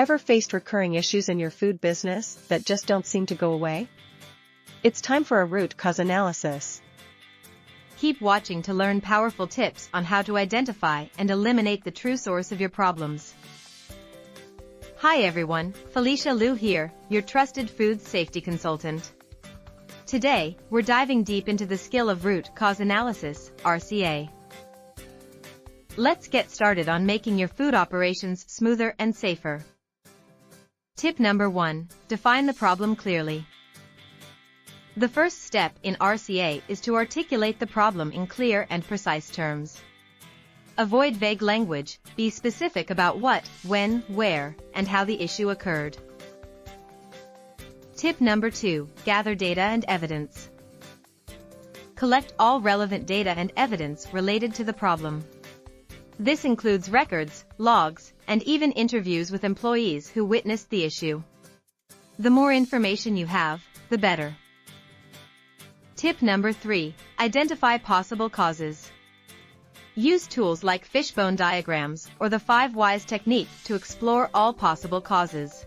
Ever faced recurring issues in your food business that just don't seem to go away? It's time for a root cause analysis. Keep watching to learn powerful tips on how to identify and eliminate the true source of your problems. Hi everyone, Felicia here, your trusted food safety consultant. Today, we're diving deep into the skill of root cause analysis, RCA. Let's get started on making your food operations smoother and safer. Tip number 1, define the problem clearly. The first step in RCA is to articulate the problem in clear and precise terms. Avoid vague language, be specific about what, when, where, and how the issue occurred. Tip number 2, gather data and evidence. Collect all relevant data and evidence related to the problem. This includes records, logs, and even interviews with employees who witnessed the issue. The more information you have, the better. Tip number 3, identify possible causes. Use tools like fishbone diagrams or the 5 whys technique to explore all possible causes.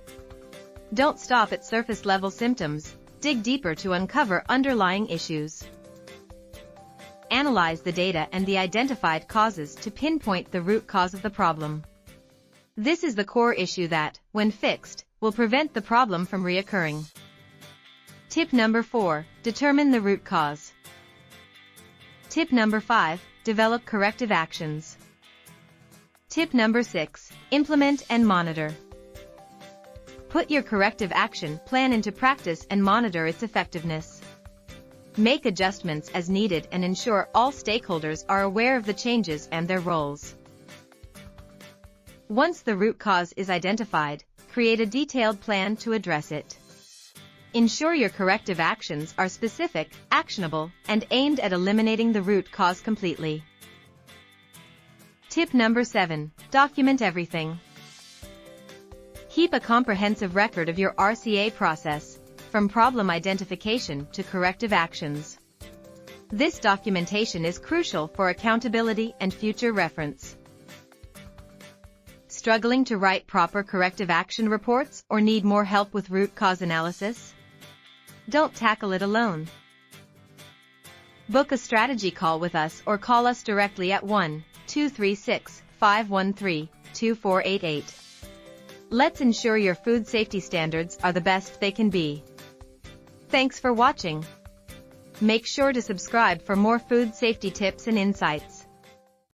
Don't stop at surface-level symptoms, dig deeper to uncover underlying issues. Analyze the data and the identified causes to pinpoint the root cause of the problem. This is the core issue that, when fixed, will prevent the problem from reoccurring. Tip number 4, determine the root cause. Tip number 5, develop corrective actions. Tip number 6, implement and monitor. Put your corrective action plan into practice and monitor its effectiveness. Make adjustments as needed and ensure all stakeholders are aware of the changes and their roles. Once the root cause is identified, create a detailed plan to address it. Ensure your corrective actions are specific, actionable, and aimed at eliminating the root cause completely. Tip number 7, document everything. Keep a comprehensive record of your RCA process, from problem identification to corrective actions. This documentation is crucial for accountability and future reference. Struggling to write proper corrective action reports or need more help with root cause analysis? Don't tackle it alone. Book a strategy call with us or call us directly at 1-236-513-2488. Let's ensure your food safety standards are the best they can be. Thanks for watching. Make sure to subscribe for more food safety tips and insights.